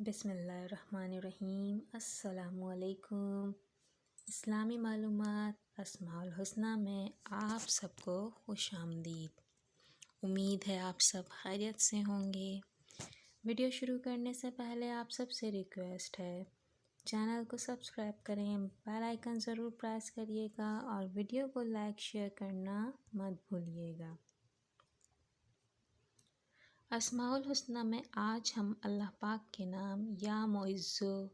بسم اللہ الرحمن الرحیم۔ السلام علیکم۔ اسلامی معلومات اسماء الحسنہ میں آپ سب کو خوش آمدید۔ امید ہے آپ سب خیریت سے ہوں گے۔ ویڈیو شروع کرنے سے پہلے آپ سب سے ریکویسٹ ہے چینل کو سبسکرائب کریں، بیل آئیکن ضرور پریس کریے گا اور ویڈیو کو لائک شیئر کرنا مت بھولیے گا۔ اسماء الحسنہ میں آج ہم اللہ پاک کے نام یا معزو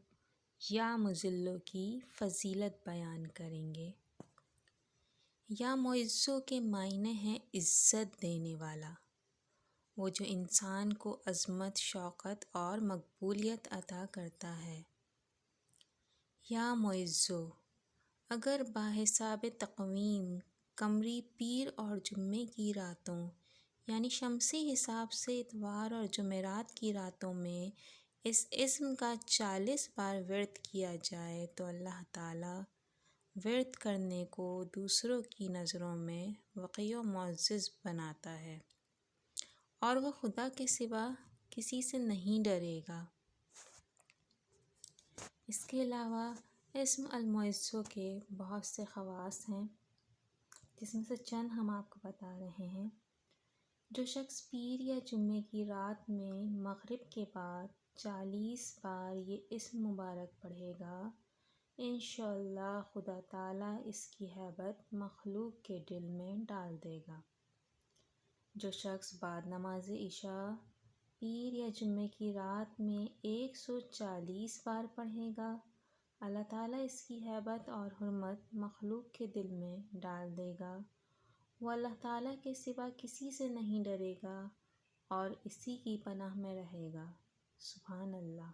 یا مذلو کی فضیلت بیان کریں گے۔ یا معزو کے معنی ہیں عزت دینے والا، وہ جو انسان کو عظمت، شوکت اور مقبولیت عطا کرتا ہے۔ یا معزو اگر بحساب تقویم قمری پیر اور جمعے کی راتوں یعنی شمسی حساب سے اتوار اور جمعرات کی راتوں میں اس اسم کا 40 بار ورد کیا جائے تو اللہ تعالیٰ ورد کرنے کو دوسروں کی نظروں میں وقی و معزز بناتا ہے اور وہ خدا کے سوا کسی سے نہیں ڈرے گا۔ اس کے علاوہ اسم المعزو کے بہت سے خواص ہیں، جس میں سے چند ہم آپ کو بتا رہے ہیں۔ جو شخص پیر یا جمعے کی رات میں مغرب کے بعد 40 بار یہ اسم مبارک پڑھے گا، انشاءاللہ خدا تعالیٰ اس کی ہیبت مخلوق کے دل میں ڈال دے گا۔ جو شخص بعد نماز عشاء پیر یا جمعے کی رات میں 140 بار پڑھے گا، اللہ تعالیٰ اس کی ہیبت اور حرمت مخلوق کے دل میں ڈال دے گا۔ وہ اللہ تعالیٰ کے سوا کسی سے نہیں ڈرے گا اور اسی کی پناہ میں رہے گا۔ سبحان اللہ۔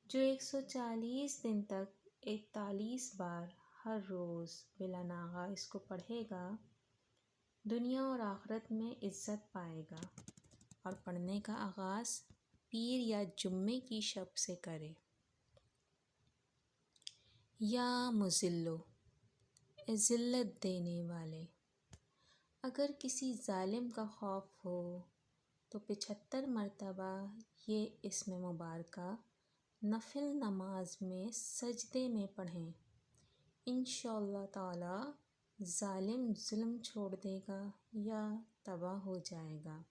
جو 140 دن تک 41 بار ہر روز بلا ناغہ اس کو پڑھے گا، دنیا اور آخرت میں عزت پائے گا، اور پڑھنے کا آغاز پیر یا جمعے کی شب سے کرے۔ یا مذلو ذلت دینے والے اگر کسی ظالم کا خوف ہو تو 75 مرتبہ یہ اسم مبارکہ نفل نماز میں سجدے میں پڑھیں، انشاءاللہ تعالی ظالم ظلم چھوڑ دے گا یا تباہ ہو جائے گا۔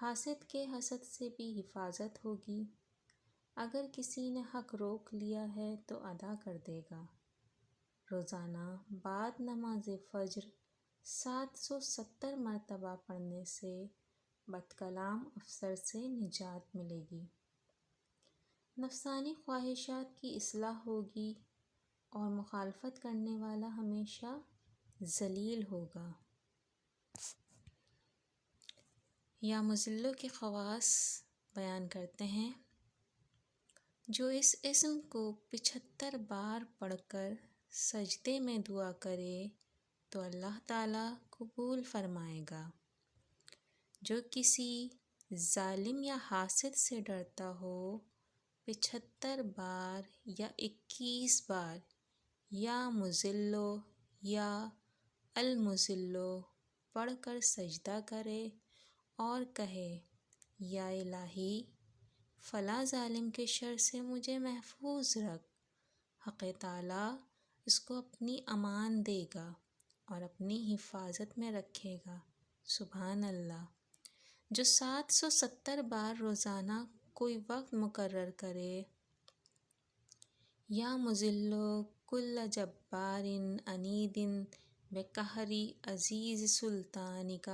حاسد کے حسد سے بھی حفاظت ہوگی۔ اگر کسی نے حق روک لیا ہے تو ادا کر دے گا۔ روزانہ بعد نماز فجر 770 مرتبہ پڑھنے سے بد کلام افسر سے نجات ملے گی۔ نفسانی خواہشات کی اصلاح ہوگی اور مخالفت کرنے والا ہمیشہ ذلیل ہوگا۔ یا مذلو کے خواص بیان کرتے ہیں۔ جو اس اسم کو 75 بار پڑھ کر سجدے میں دعا کرے تو اللہ تعالیٰ قبول فرمائے گا۔ جو کسی ظالم یا حاسد سے ڈرتا ہو، 75 بار یا 21 بار یا مذلو یا المذلو پڑھ کر سجدہ کرے اور کہے یا الہی فلاں ظالم کے شر سے مجھے محفوظ رکھ، حق تعالیٰ اس کو اپنی امان دے گا اور اپنی حفاظت میں رکھے گا۔ سبحان اللہ۔ جو 770 بار روزانہ کوئی وقت مقرر کرے، یا مذلو کل جبار عنید بقہر عزیز سلطانک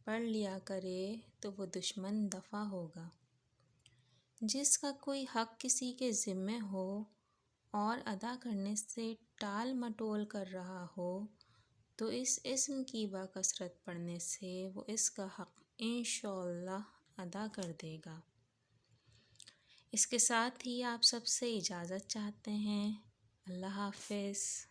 پڑھ لیا کرے تو وہ دشمن دفع ہوگا۔ جس کا کوئی حق کسی کے ذمہ ہو اور ادا کرنے سے ٹال مٹول کر رہا ہو تو اس اسم کی بکثرت پڑھنے سے وہ اس کا حق انشاءاللہ ادا کر دے گا۔ اس کے ساتھ ہی آپ سب سے اجازت چاہتے ہیں۔ اللہ حافظ۔